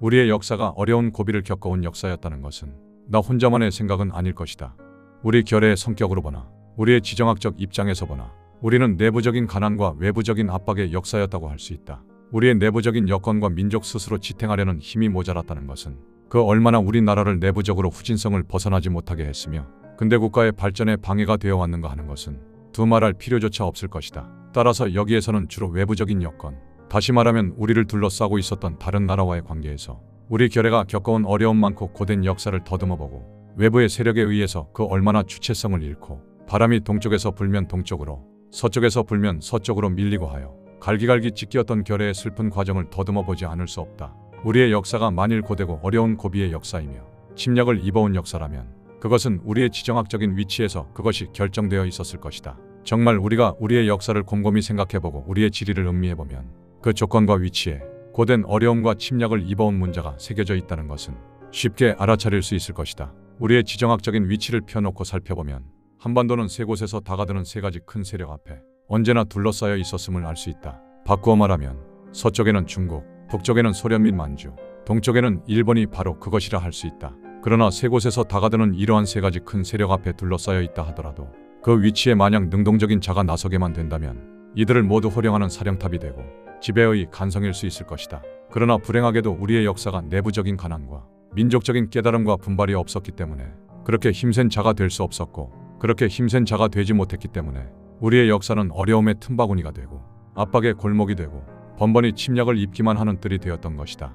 우리의 역사가 어려운 고비를 겪어온 역사였다는 것은 나 혼자만의 생각은 아닐 것이다. 우리 결의의 성격으로 보나 우리의 지정학적 입장에서 보나 우리는 내부적인 가난과 외부적인 압박의 역사였다고 할 수 있다. 우리의 내부적인 여건과 민족 스스로 지탱하려는 힘이 모자랐다는 것은 그 얼마나 우리나라를 내부적으로 후진성을 벗어나지 못하게 했으며 근대 국가의 발전에 방해가 되어 왔는가 하는 것은 두말할 필요조차 없을 것이다. 따라서 여기에서는 주로 외부적인 여건, 다시 말하면 우리를 둘러싸고 있었던 다른 나라와의 관계에서 우리 결의가 겪어온 어려움 많고 고된 역사를 더듬어보고 외부의 세력에 의해서 그 얼마나 주체성을 잃고 바람이 동쪽에서 불면 동쪽으로 서쪽에서 불면 서쪽으로 밀리고 하여 갈기갈기 찢기었던 결의의 슬픈 과정을 더듬어보지 않을 수 없다. 우리의 역사가 만일 고되고 어려운 고비의 역사이며 침략을 입어온 역사라면 그것은 우리의 지정학적인 위치에서 그것이 결정되어 있었을 것이다. 정말 우리가 우리의 역사를 곰곰이 생각해보고 우리의 지리를 음미해보면 그 조건과 위치에 고된 어려움과 침략을 입어온 문제가 새겨져 있다는 것은 쉽게 알아차릴 수 있을 것이다. 우리의 지정학적인 위치를 펴놓고 살펴보면 한반도는 세 곳에서 다가드는 세 가지 큰 세력 앞에 언제나 둘러싸여 있었음을 알 수 있다. 바꾸어 말하면 서쪽에는 중국, 북쪽에는 소련 및 만주, 동쪽에는 일본이 바로 그것이라 할 수 있다. 그러나 세 곳에서 다가드는 이러한 세 가지 큰 세력 앞에 둘러싸여 있다 하더라도 그 위치에 만약 능동적인 자가 나서게만 된다면 이들을 모두 호령하는 사령탑이 되고 지배의 간성일 수 있을 것이다. 그러나 불행하게도 우리의 역사가 내부적인 가난과 민족적인 깨달음과 분발이 없었기 때문에 그렇게 힘센 자가 될 수 없었고 그렇게 힘센 자가 되지 못했기 때문에 우리의 역사는 어려움의 틈바구니가 되고 압박의 골목이 되고 번번이 침략을 입기만 하는 뜰이 되었던 것이다.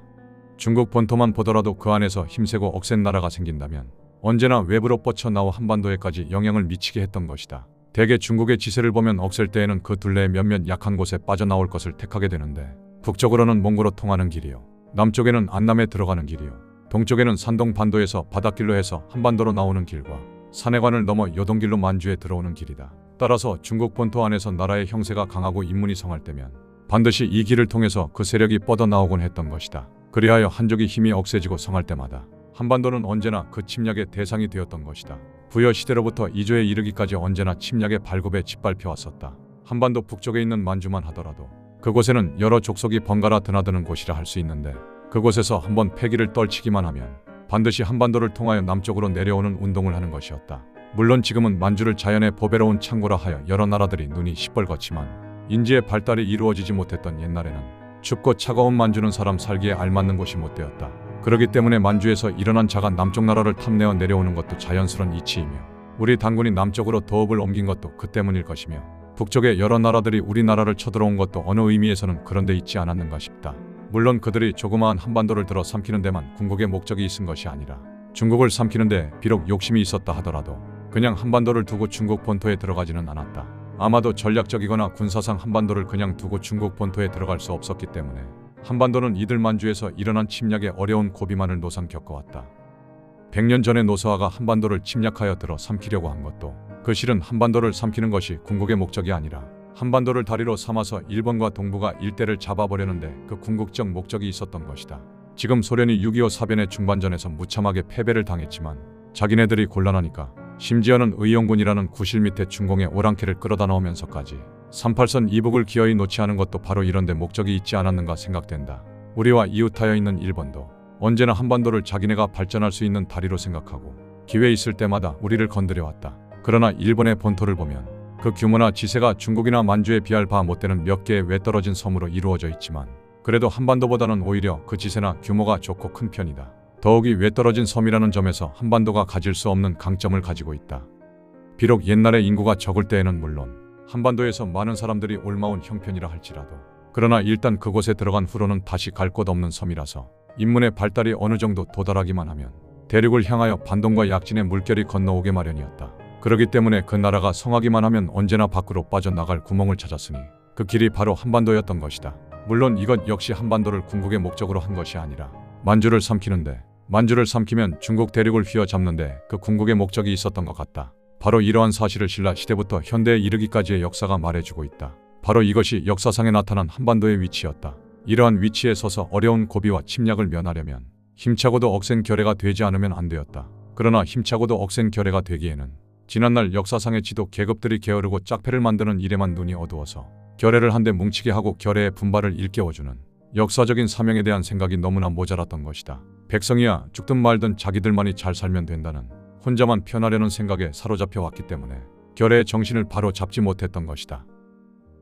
중국 본토만 보더라도 그 안에서 힘세고 억센 나라가 생긴다면 언제나 외부로 뻗쳐나와 한반도에까지 영향을 미치게 했던 것이다. 대개 중국의 지세를 보면 억셀 때에는 그 둘레의 몇몇 약한 곳에 빠져나올 것을 택하게 되는데 북쪽으로는 몽고로 통하는 길이요, 남쪽에는 안남에 들어가는 길이요, 동쪽에는 산동 반도에서 바닷길로 해서 한반도로 나오는 길과 산해관을 넘어 요동길로 만주에 들어오는 길이다. 따라서 중국 본토 안에서 나라의 형세가 강하고 인문이 성할 때면 반드시 이 길을 통해서 그 세력이 뻗어나오곤 했던 것이다. 그리하여 한족이 힘이 억세지고 성할 때마다 한반도는 언제나 그 침략의 대상이 되었던 것이다. 부여 시대로부터 이조에 이르기까지 언제나 침략의 발굽에 짓밟혀왔었다. 한반도 북쪽에 있는 만주만 하더라도 그곳에는 여러 족속이 번갈아 드나드는 곳이라 할 수 있는데 그곳에서 한번 패기를 떨치기만 하면 반드시 한반도를 통하여 남쪽으로 내려오는 운동을 하는 것이었다. 물론 지금은 만주를 자연의 보배로운 창고라 하여 여러 나라들이 눈이 시뻘겋지만 인지의 발달이 이루어지지 못했던 옛날에는 춥고 차가운 만주는 사람 살기에 알맞는 곳이 못 되었다. 그렇기 때문에 만주에서 일어난 자가 남쪽 나라를 탐내어 내려오는 것도 자연스러운 이치이며 우리 당군이 남쪽으로 도읍을 옮긴 것도 그 때문일 것이며 북쪽의 여러 나라들이 우리나라를 쳐들어온 것도 어느 의미에서는 그런 데 있지 않았는가 싶다. 물론 그들이 조그마한 한반도를 들어 삼키는 데만 궁극의 목적이 있은 것이 아니라 중국을 삼키는 데 비록 욕심이 있었다 하더라도 그냥 한반도를 두고 중국 본토에 들어가지는 않았다. 아마도 전략적이거나 군사상 한반도를 그냥 두고 중국 본토에 들어갈 수 없었기 때문에 한반도는 이들 만주에서 일어난 침략의 어려운 고비만을 노상 겪어왔다. 100년 전에 노서아가 한반도를 침략하여 들어 삼키려고 한 것도 그 실은 한반도를 삼키는 것이 궁극의 목적이 아니라 한반도를 다리로 삼아서 일본과 동북아 일대를 잡아보려는데 그 궁극적 목적이 있었던 것이다. 지금 소련이 6.25 사변의 중반전에서 무참하게 패배를 당했지만 자기네들이 곤란하니까 심지어는 의용군이라는 구실 밑에 중공의 오랑캐를 끌어다 넣으면서까지 38선 이북을 기어이 놓지 않은 것도 바로 이런 데 목적이 있지 않았는가 생각된다. 우리와 이웃하여 있는 일본도 언제나 한반도를 자기네가 발전할 수 있는 다리로 생각하고 기회 있을 때마다 우리를 건드려왔다. 그러나 일본의 본토를 보면 그 규모나 지세가 중국이나 만주에 비할 바 못되는 몇 개의 외떨어진 섬으로 이루어져 있지만 그래도 한반도보다는 오히려 그 지세나 규모가 좋고 큰 편이다. 더욱이 외떨어진 섬이라는 점에서 한반도가 가질 수 없는 강점을 가지고 있다. 비록 옛날에 인구가 적을 때에는 물론 한반도에서 많은 사람들이 올마온 형편이라 할지라도 그러나 일단 그곳에 들어간 후로는 다시 갈 곳 없는 섬이라서 인문의 발달이 어느 정도 도달하기만 하면 대륙을 향하여 반동과 약진의 물결이 건너오게 마련이었다. 그렇기 때문에 그 나라가 성하기만 하면 언제나 밖으로 빠져나갈 구멍을 찾았으니 그 길이 바로 한반도였던 것이다. 물론 이것 역시 한반도를 궁극의 목적으로 한 것이 아니라 만주를 삼키는데, 만주를 삼키면 중국 대륙을 휘어잡는데 그 궁극의 목적이 있었던 것 같다. 바로 이러한 사실을 신라 시대부터 현대에 이르기까지의 역사가 말해주고 있다. 바로 이것이 역사상에 나타난 한반도의 위치였다. 이러한 위치에 서서 어려운 고비와 침략을 면하려면 힘차고도 억센 결의가 되지 않으면 안 되었다. 그러나 힘차고도 억센 결의가 되기에는 지난날 역사상의 지도 계급들이 게으르고 짝패를 만드는 일에만 눈이 어두워서 결의를 한데 뭉치게 하고 결의의 분발을 일깨워주는 역사적인 사명에 대한 생각이 너무나 모자랐던 것이다. 백성이야 죽든 말든 자기들만이 잘 살면 된다는 혼자만 편하려는 생각에 사로잡혀 왔기 때문에 결의의 정신을 바로 잡지 못했던 것이다.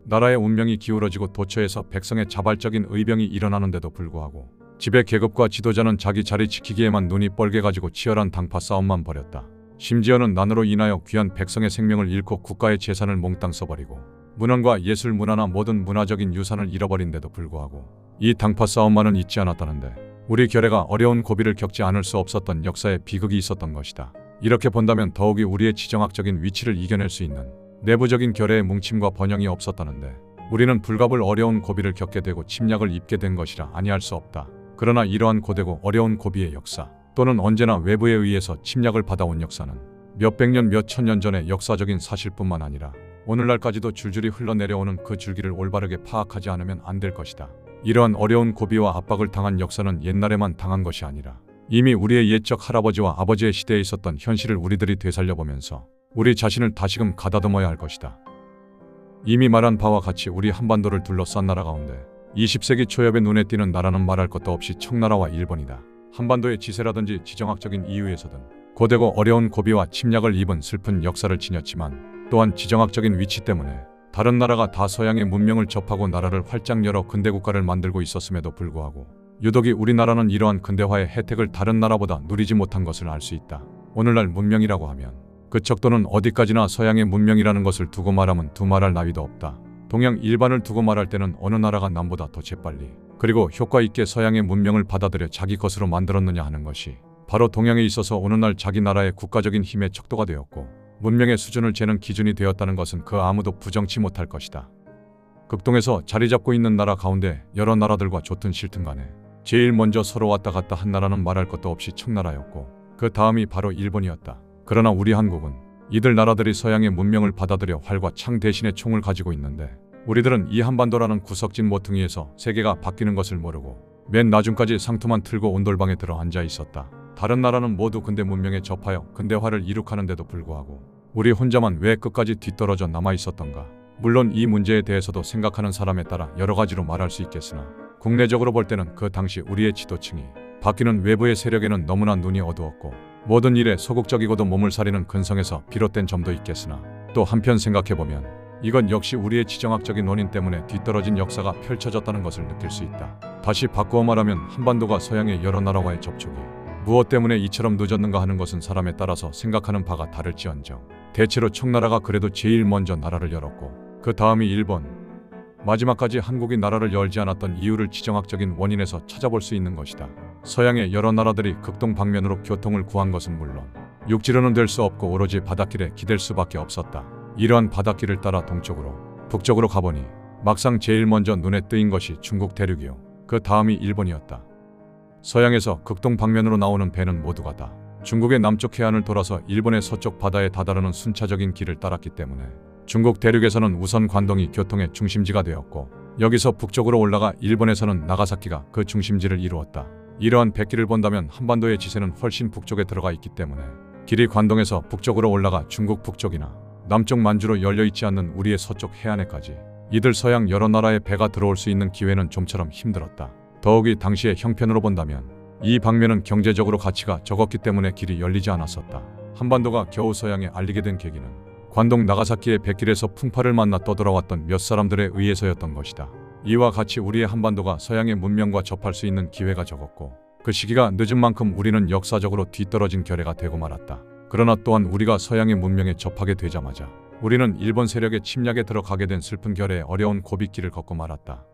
나라의 운명이 기울어지고 도처에서 백성의 자발적인 의병이 일어나는데도 불구하고 지배 계급과 지도자는 자기 자리 지키기에만 눈이 뻘게 가지고 치열한 당파 싸움만 벌였다. 심지어는 난으로 인하여 귀한 백성의 생명을 잃고 국가의 재산을 몽땅 써버리고 문헌과 예술 문화나 모든 문화적인 유산을 잃어버린데도 불구하고 이 당파 싸움만은 잊지 않았다는데 우리 결의가 어려운 고비를 겪지 않을 수 없었던 역사의 비극이 있었던 것이다. 이렇게 본다면 더욱이 우리의 지정학적인 위치를 이겨낼 수 있는 내부적인 결의의 뭉침과 번영이 없었다는데 우리는 불갑을 어려운 고비를 겪게 되고 침략을 입게 된 것이라 아니할 수 없다. 그러나 이러한 고되고 어려운 고비의 역사 또는 언제나 외부에 의해서 침략을 받아온 역사는 몇백 년 몇천 년 전의 역사적인 사실뿐만 아니라 오늘날까지도 줄줄이 흘러내려오는 그 줄기를 올바르게 파악하지 않으면 안 될 것이다. 이러한 어려운 고비와 압박을 당한 역사는 옛날에만 당한 것이 아니라 이미 우리의 옛적 할아버지와 아버지의 시대에 있었던 현실을 우리들이 되살려보면서 우리 자신을 다시금 가다듬어야 할 것이다. 이미 말한 바와 같이 우리 한반도를 둘러싼 나라 가운데 20세기 초엽에 눈에 띄는 나라는 말할 것도 없이 청나라와 일본이다. 한반도의 지세라든지 지정학적인 이유에서든 고되고 어려운 고비와 침략을 입은 슬픈 역사를 지녔지만 또한 지정학적인 위치 때문에 다른 나라가 다 서양의 문명을 접하고 나라를 활짝 열어 근대국가를 만들고 있었음에도 불구하고 유독이 우리나라는 이러한 근대화의 혜택을 다른 나라보다 누리지 못한 것을 알 수 있다. 오늘날 문명이라고 하면 그 척도는 어디까지나 서양의 문명이라는 것을 두고 말하면 두말할 나위도 없다. 동양 일반을 두고 말할 때는 어느 나라가 남보다 더 재빨리 그리고 효과 있게 서양의 문명을 받아들여 자기 것으로 만들었느냐 하는 것이 바로 동양에 있어서 오늘날 자기 나라의 국가적인 힘의 척도가 되었고 문명의 수준을 재는 기준이 되었다는 것은 그 아무도 부정치 못할 것이다. 극동에서 자리 잡고 있는 나라 가운데 여러 나라들과 좋든 싫든 간에 제일 먼저 서로 왔다 갔다 한 나라는 말할 것도 없이 청나라였고 그 다음이 바로 일본이었다. 그러나 우리 한국은 이들 나라들이 서양의 문명을 받아들여 활과 창 대신에 총을 가지고 있는데 우리들은 이 한반도라는 구석진 모퉁이에서 세계가 바뀌는 것을 모르고 맨 나중까지 상투만 틀고 온돌방에 들어 앉아 있었다. 다른 나라는 모두 근대 문명에 접하여 근대화를 이룩하는데도 불구하고 우리 혼자만 왜 끝까지 뒤떨어져 남아 있었던가. 물론 이 문제에 대해서도 생각하는 사람에 따라 여러 가지로 말할 수 있겠으나 국내적으로 볼 때는 그 당시 우리의 지도층이 바뀌는 외부의 세력에는 너무나 눈이 어두웠고 모든 일에 소극적이고도 몸을 사리는 근성에서 비롯된 점도 있겠으나 또 한편 생각해보면 이건 역시 우리의 지정학적인 원인 때문에 뒤떨어진 역사가 펼쳐졌다는 것을 느낄 수 있다. 다시 바꾸어 말하면 한반도가 서양의 여러 나라와의 접촉이 무엇 때문에 이처럼 늦었는가 하는 것은 사람에 따라서 생각하는 바가 다를지언정 대체로 청나라가 그래도 제일 먼저 나라를 열었고 그 다음이 일본, 마지막까지 한국이 나라를 열지 않았던 이유를 지정학적인 원인에서 찾아볼 수 있는 것이다. 서양의 여러 나라들이 극동 방면으로 교통을 구한 것은 물론 육지로는 될 수 없고 오로지 바닷길에 기댈 수밖에 없었다. 이러한 바닷길을 따라 동쪽으로, 북쪽으로 가보니 막상 제일 먼저 눈에 뜨인 것이 중국 대륙이요. 그 다음이 일본이었다. 서양에서 극동 방면으로 나오는 배는 모두가 다 중국의 남쪽 해안을 돌아서 일본의 서쪽 바다에 다다르는 순차적인 길을 따랐기 때문에 중국 대륙에서는 우선 관동이 교통의 중심지가 되었고 여기서 북쪽으로 올라가 일본에서는 나가사키가 그 중심지를 이루었다. 이러한 백길을 본다면 한반도의 지세는 훨씬 북쪽에 들어가 있기 때문에 길이 관동에서 북쪽으로 올라가 중국 북쪽이나 남쪽 만주로 열려있지 않는 우리의 서쪽 해안에까지 이들 서양 여러 나라의 배가 들어올 수 있는 기회는 좀처럼 힘들었다. 더욱이 당시의 형편으로 본다면 이 방면은 경제적으로 가치가 적었기 때문에 길이 열리지 않았었다. 한반도가 겨우 서양에 알리게 된 계기는 관동 나가사키의 백길에서 풍파를 만나 떠돌아왔던 몇 사람들에 의해서였던 것이다. 이와 같이 우리의 한반도가 서양의 문명과 접할 수 있는 기회가 적었고 그 시기가 늦은 만큼 우리는 역사적으로 뒤떨어진 결례가 되고 말았다. 그러나 또한 우리가 서양의 문명에 접하게 되자마자 우리는 일본 세력의 침략에 들어가게 된 슬픈 결례의 어려운 고비길을 걷고 말았다.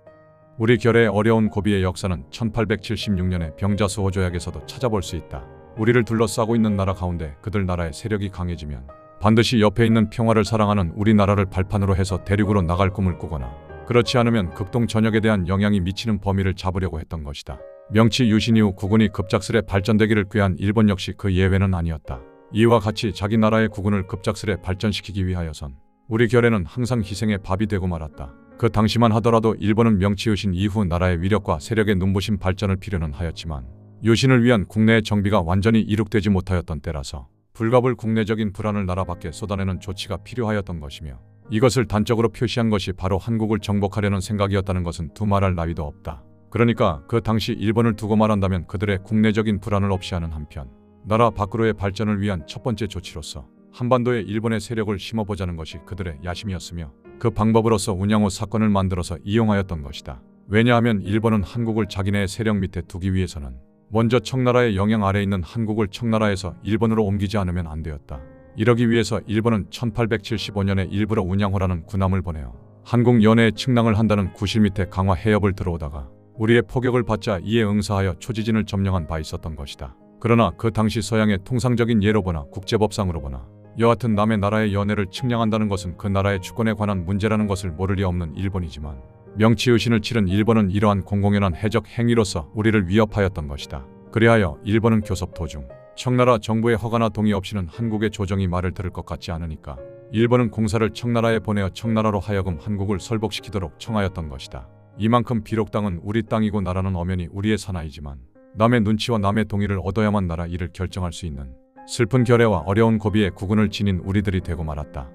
우리 결례의 어려운 고비의 역사는 1876년의 병자수호 조약에서도 찾아볼 수 있다. 우리를 둘러싸고 있는 나라 가운데 그들 나라의 세력이 강해지면 반드시 옆에 있는 평화를 사랑하는 우리나라를 발판으로 해서 대륙으로 나갈 꿈을 꾸거나 그렇지 않으면 극동 전역에 대한 영향이 미치는 범위를 잡으려고 했던 것이다. 명치 유신 이후 국군이 급작스레 발전되기를 꾀한 일본 역시 그 예외는 아니었다. 이와 같이 자기 나라의 국군을 급작스레 발전시키기 위하여선 우리 결례는 항상 희생의 밥이 되고 말았다. 그 당시만 하더라도 일본은 명치 유신 이후 나라의 위력과 세력의 눈부신 발전을 필요는 하였지만 유신을 위한 국내의 정비가 완전히 이룩되지 못하였던 때라서 불갑을 국내적인 불안을 나라 밖에 쏟아내는 조치가 필요하였던 것이며 이것을 단적으로 표시한 것이 바로 한국을 정복하려는 생각이었다는 것은 두말할 나위도 없다. 그러니까 그 당시 일본을 두고 말한다면 그들의 국내적인 불안을 없이 하는 한편 나라 밖으로의 발전을 위한 첫 번째 조치로서 한반도에 일본의 세력을 심어보자는 것이 그들의 야심이었으며 그 방법으로서 운양호 사건을 만들어서 이용하였던 것이다. 왜냐하면 일본은 한국을 자기네의 세력 밑에 두기 위해서는 먼저 청나라의 영향 아래 있는 한국을 청나라에서 일본으로 옮기지 않으면 안 되었다. 이러기 위해서 일본은 1875년에 일부러 운양호라는 군함을 보내어 한국 연해에 측량을 한다는 구실 밑에 강화 해협을 들어오다가 우리의 포격을 받자 이에 응사하여 초지진을 점령한 바 있었던 것이다. 그러나 그 당시 서양의 통상적인 예로 보나 국제법상으로 보나 여하튼 남의 나라의 연해를 측량한다는 것은 그 나라의 주권에 관한 문제라는 것을 모를 리 없는 일본이지만 명치의신을 치른 일본은 이러한 공공연한 해적 행위로서 우리를 위협하였던 것이다. 그리하여 일본은 교섭 도중 청나라 정부의 허가나 동의 없이는 한국의 조정이 말을 들을 것 같지 않으니까 일본은 공사를 청나라에 보내어 청나라로 하여금 한국을 설복시키도록 청하였던 것이다. 이만큼 비록 땅은 우리 땅이고 나라는 엄연히 우리의 사나이지만 남의 눈치와 남의 동의를 얻어야만 나라 일을 결정할 수 있는 슬픈 결례와 어려운 고비에 국운을 지닌 우리들이 되고 말았다.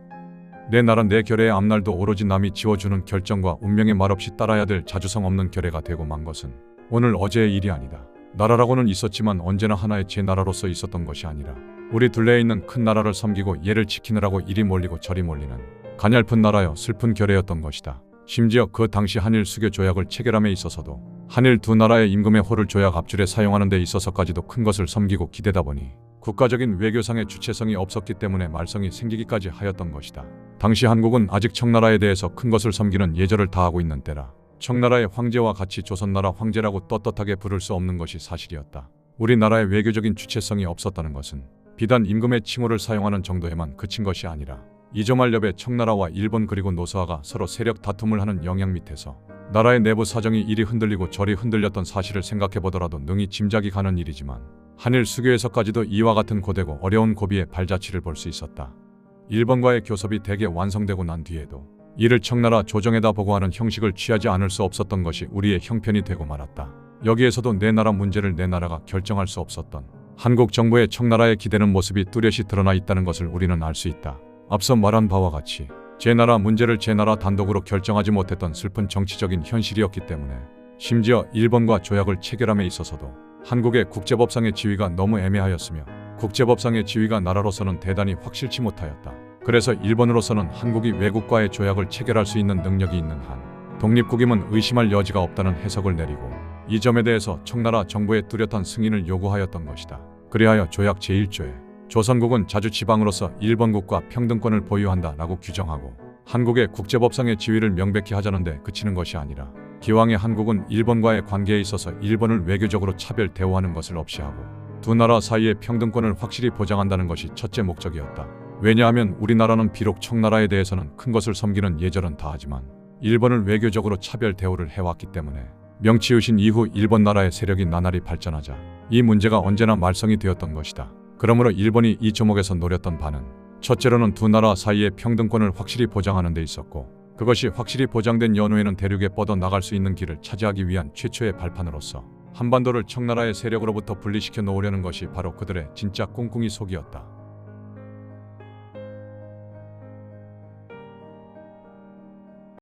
내 나라 내 결례의 앞날도 오로지 남이 지어주는 결정과 운명의 말없이 따라야 될 자주성 없는 결례가 되고 만 것은 오늘 어제의 일이 아니다. 나라라고는 있었지만 언제나 하나의 제 나라로서 있었던 것이 아니라 우리 둘레에 있는 큰 나라를 섬기고 얘를 지키느라고 이리 몰리고 저리 몰리는 가냘픈 나라여 슬픈 결례였던 것이다. 심지어 그 당시 한일 수교 조약을 체결함에 있어서도 한일 두 나라의 임금의 호를 조약 앞줄에 사용하는 데 있어서까지도 큰 것을 섬기고 기대다 보니 국가적인 외교상의 주체성이 없었기 때문에 말썽이 생기기까지 하였던 것이다. 당시 한국은 아직 청나라에 대해서 큰 것을 섬기는 예절을 다하고 있는 때라 청나라의 황제와 같이 조선나라 황제라고 떳떳하게 부를 수 없는 것이 사실이었다. 우리나라의 외교적인 주체성이 없었다는 것은 비단 임금의 칭호를 사용하는 정도에만 그친 것이 아니라 이조말렵의 청나라와 일본 그리고 노서아가 서로 세력 다툼을 하는 영향 밑에서 나라의 내부 사정이 이리 흔들리고 저리 흔들렸던 사실을 생각해보더라도 능히 짐작이 가는 일이지만 한일 수교에서까지도 이와 같은 고되고 어려운 고비의 발자취를 볼 수 있었다. 일본과의 교섭이 대개 완성되고 난 뒤에도 이를 청나라 조정에다 보고하는 형식을 취하지 않을 수 없었던 것이 우리의 형편이 되고 말았다. 여기에서도 내 나라 문제를 내 나라가 결정할 수 없었던 한국 정부의 청나라에 기대는 모습이 뚜렷이 드러나 있다는 것을 우리는 알 수 있다. 앞서 말한 바와 같이 제 나라 문제를 제 나라 단독으로 결정하지 못했던 슬픈 정치적인 현실이었기 때문에 심지어 일본과 조약을 체결함에 있어서도 한국의 국제법상의 지위가 너무 애매하였으며 국제법상의 지위가 나라로서는 대단히 확실치 못하였다. 그래서 일본으로서는 한국이 외국과의 조약을 체결할 수 있는 능력이 있는 한 독립국임은 의심할 여지가 없다는 해석을 내리고 이 점에 대해서 청나라 정부의 뚜렷한 승인을 요구하였던 것이다. 그리하여 조약 제1조에 조선국은 자주지방으로서 일본국과 평등권을 보유한다 라고 규정하고 한국의 국제법상의 지위를 명백히 하자는데 그치는 것이 아니라 기왕에 한국은 일본과의 관계에 있어서 일본을 외교적으로 차별 대우하는 것을 없이 하고 두 나라 사이의 평등권을 확실히 보장한다는 것이 첫째 목적이었다. 왜냐하면 우리나라는 비록 청나라에 대해서는 큰 것을 섬기는 예절은 다하지만 일본을 외교적으로 차별 대우를 해왔기 때문에 명치의신 이후 일본 나라의 세력이 나날이 발전하자 이 문제가 언제나 말썽이 되었던 것이다. 그러므로 일본이 이 조목에서 노렸던 바는 첫째로는 두 나라 사이의 평등권을 확실히 보장하는 데 있었고 그것이 확실히 보장된 연후에는 대륙에 뻗어나갈 수 있는 길을 차지하기 위한 최초의 발판으로서 한반도를 청나라의 세력으로부터 분리시켜 놓으려는 것이 바로 그들의 진짜 꿍꿍이 속이었다.